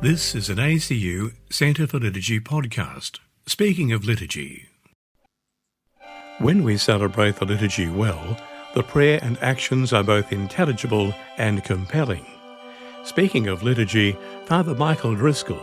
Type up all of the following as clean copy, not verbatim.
This is an ACU Centre for Liturgy podcast, speaking of liturgy. When we celebrate the liturgy well, the prayer and actions are both intelligible and compelling. Speaking of liturgy, Father Michael Driscoll,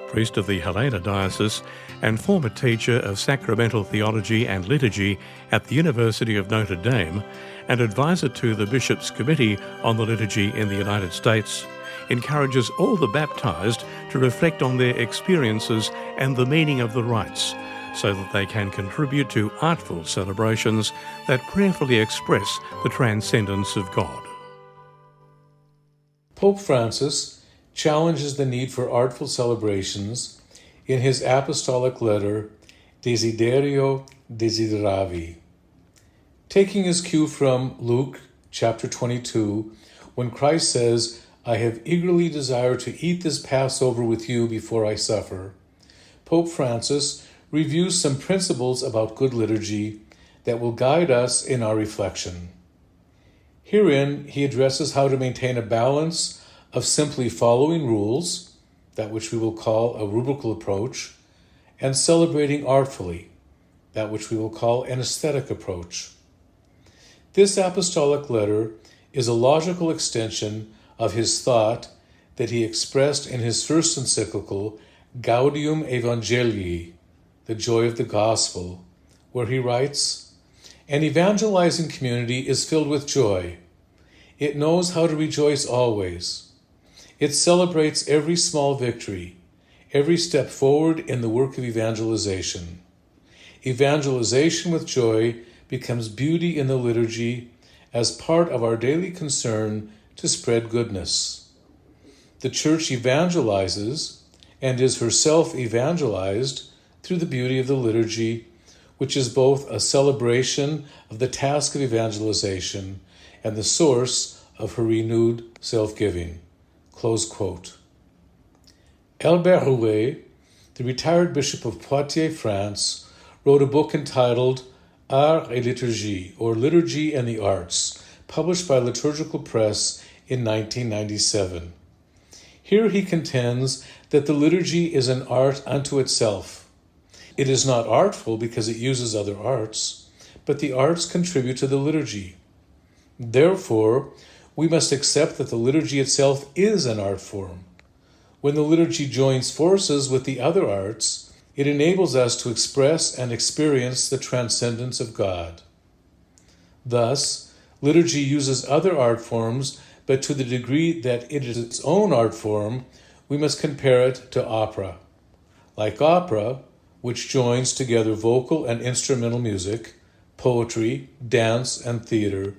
priest of the Helena Diocese and former teacher of sacramental theology and liturgy at the University of Notre Dame and advisor to the Bishops' Committee on the Liturgy in the United States, encourages all the baptised to reflect on their experiences and the meaning of the rites, so that they can contribute to artful celebrations that prayerfully express the transcendence of God. Pope Francis challenges the need for artful celebrations in his apostolic letter Desiderio Desideravi. Taking his cue from Luke chapter 22, when Christ says, "I have eagerly desired to eat this Passover with you before I suffer," Pope Francis reviews some principles about good liturgy that will guide us in our reflection. Herein, he addresses how to maintain a balance of simply following rules, that which we will call a rubrical approach, and celebrating artfully, that which we will call an aesthetic approach. This apostolic letter is a logical extension of his thought that he expressed in his first encyclical, Gaudium Evangelii, the joy of the gospel, where he writes, "An evangelizing community is filled with joy. It knows how to rejoice always. It celebrates every small victory, every step forward in the work of evangelization. Evangelization with joy becomes beauty in the liturgy as part of our daily concern to spread goodness. The Church evangelizes and is herself evangelized through the beauty of the liturgy, which is both a celebration of the task of evangelization and the source of her renewed self-giving." Close quote. Albert Rouet, the retired Bishop of Poitiers, France, wrote a book entitled Art et Liturgie, or Liturgy and the Arts, published by Liturgical Press in 1997. Here he contends that the liturgy is an art unto itself. It is not artful because it uses other arts, but the arts contribute to the liturgy. Therefore, we must accept that the liturgy itself is an art form. When the liturgy joins forces with the other arts, it enables us to express and experience the transcendence of God. Thus, liturgy uses other art forms, but to the degree that it is its own art form, we must compare it to opera. Like opera, which joins together vocal and instrumental music, poetry, dance, and theater,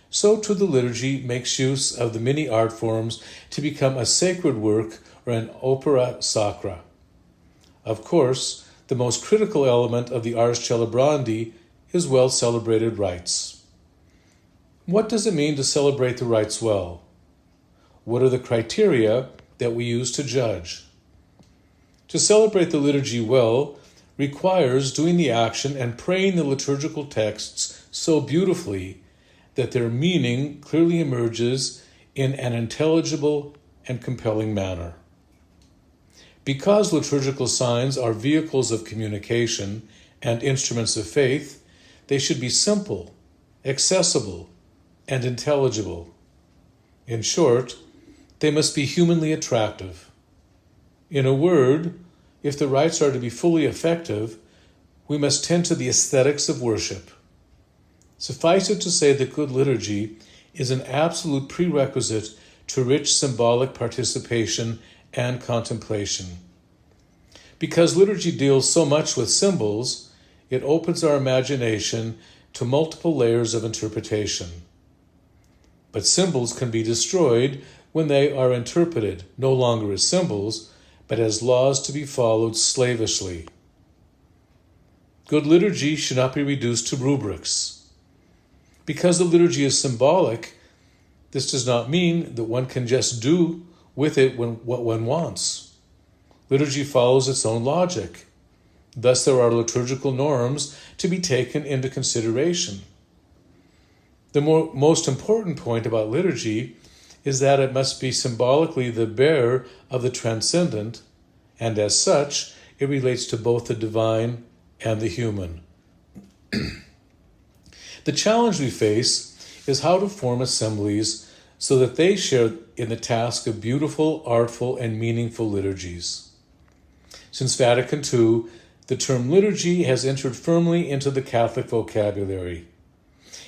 so too the liturgy makes use of the many art forms to become a sacred work or an opera sacra. Of course, the most critical element of the ars celebrandi is well-celebrated rites. What does it mean to celebrate the rites well? What are the criteria that we use to judge? To celebrate the liturgy well requires doing the action and praying the liturgical texts so beautifully that their meaning clearly emerges in an intelligible and compelling manner. Because liturgical signs are vehicles of communication and instruments of faith, they should be simple, accessible, and intelligible. In short, they must be humanly attractive. In a word, if the rites are to be fully effective, we must tend to the aesthetics of worship. Suffice it to say that good liturgy is an absolute prerequisite to rich symbolic participation and contemplation. Because liturgy deals so much with symbols, it opens our imagination to multiple layers of interpretation. But symbols can be destroyed when they are interpreted no longer as symbols, but as laws to be followed slavishly. Good liturgy should not be reduced to rubrics. Because the liturgy is symbolic, this does not mean that one can just do with it what one wants. Liturgy follows its own logic. Thus, there are liturgical norms to be taken into consideration. The most important point about liturgy is that it must be symbolically the bearer of the transcendent, and as such, it relates to both the divine and the human. The challenge we face is how to form assemblies so that they share in the task of beautiful, artful, and meaningful liturgies. Since Vatican II, the term liturgy has entered firmly into the Catholic vocabulary.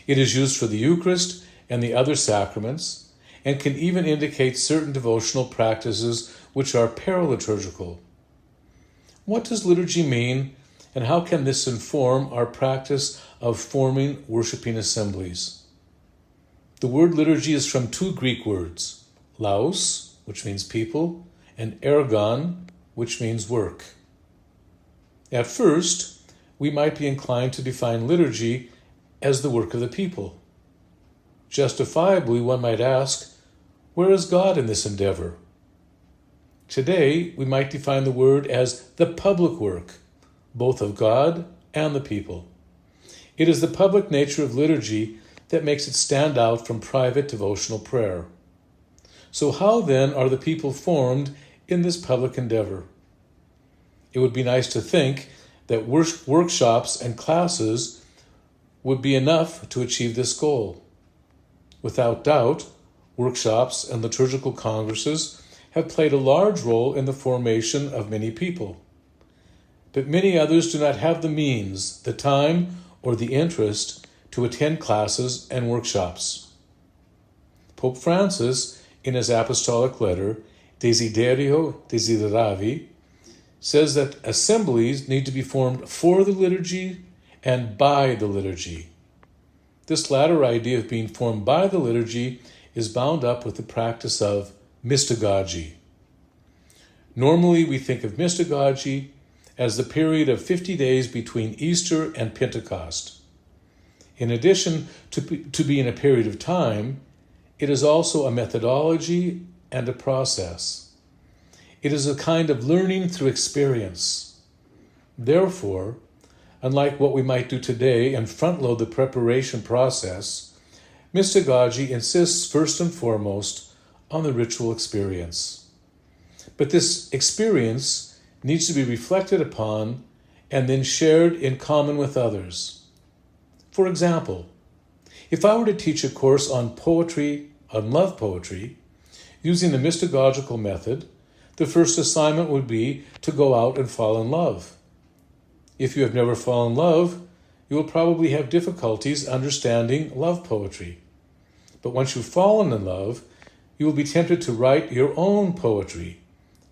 It is used for the Eucharist and the other sacraments, and can even indicate certain devotional practices which are paraliturgical. What does liturgy mean, and how can this inform our practice of forming worshiping assemblies? The word liturgy is from two Greek words, laos, which means people, and ergon, which means work. At first, we might be inclined to define liturgy as the work of the people. Justifiably, one might ask, where is God in this endeavor? Today, we might define the word as the public work, both of God and the people. It is the public nature of liturgy that makes it stand out from private devotional prayer. So how then are the people formed in this public endeavor? It would be nice to think that workshops and classes would be enough to achieve this goal. Without doubt, workshops and liturgical congresses have played a large role in the formation of many people. But many others do not have the means, the time, or the interest to attend classes and workshops. Pope Francis, in his apostolic letter, Desiderio Desideravi, says that assemblies need to be formed for the liturgy and by the liturgy. This latter idea of being formed by the liturgy is bound up with the practice of mystagogy. Normally, we think of mystagogy as the period of 50 days between Easter and Pentecost. In addition to being a period of time, it is also a methodology and a process. It is a kind of learning through experience. Therefore, unlike what we might do today and front-load the preparation process, mystagogy insists first and foremost on the ritual experience. But this experience needs to be reflected upon and then shared in common with others. For example, if I were to teach a course on poetry, on love poetry, using the mystagogical method, the first assignment would be to go out and fall in love. If you have never fallen in love, you will probably have difficulties understanding love poetry. But once you've fallen in love, you will be tempted to write your own poetry,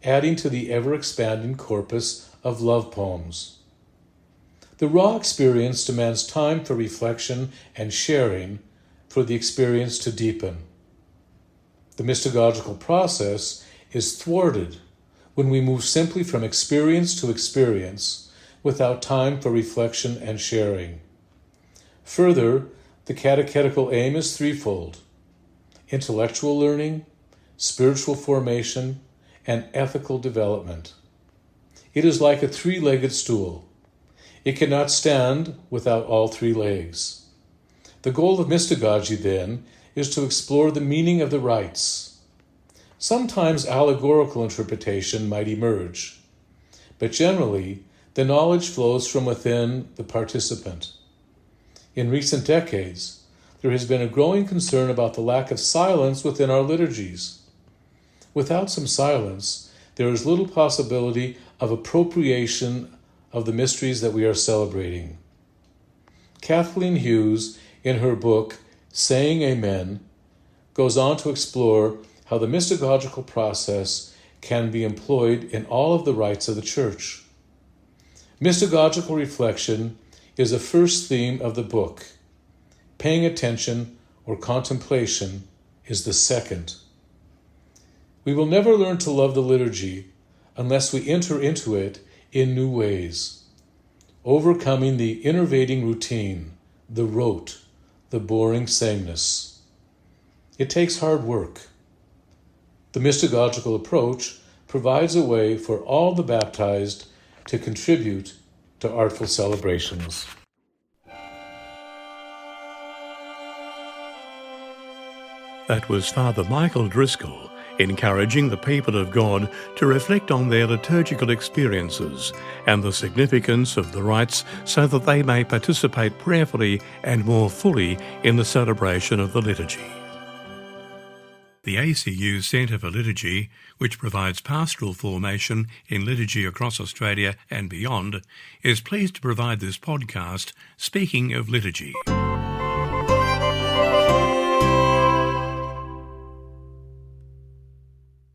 adding to the ever-expanding corpus of love poems. The raw experience demands time for reflection and sharing for the experience to deepen. The mystagogical process is thwarted when we move simply from experience to experience without time for reflection and sharing. Further, the catechetical aim is threefold: intellectual learning, spiritual formation, and ethical development. It is like a three-legged stool. It cannot stand without all three legs. The goal of mystagogy, then, is to explore the meaning of the rites. Sometimes allegorical interpretation might emerge, but generally, the knowledge flows from within the participant. In recent decades, there has been a growing concern about the lack of silence within our liturgies. Without some silence, there is little possibility of appropriation of the mysteries that we are celebrating. Kathleen Hughes, in her book, Saying Amen, goes on to explore how the mystagogical process can be employed in all of the rites of the Church. Mystagogical reflection is a first theme of the book. Paying attention or contemplation is the second. We will never learn to love the liturgy unless we enter into it in new ways, overcoming the enervating routine, the rote, the boring sameness. It takes hard work. The mystagogical approach provides a way for all the baptized to contribute to artful celebrations. That was Father Michael Driscoll, encouraging the people of God to reflect on their liturgical experiences and the significance of the rites so that they may participate prayerfully and more fully in the celebration of the liturgy. The ACU Centre for Liturgy, which provides pastoral formation in liturgy across Australia and beyond, is pleased to provide this podcast, Speaking of Liturgy.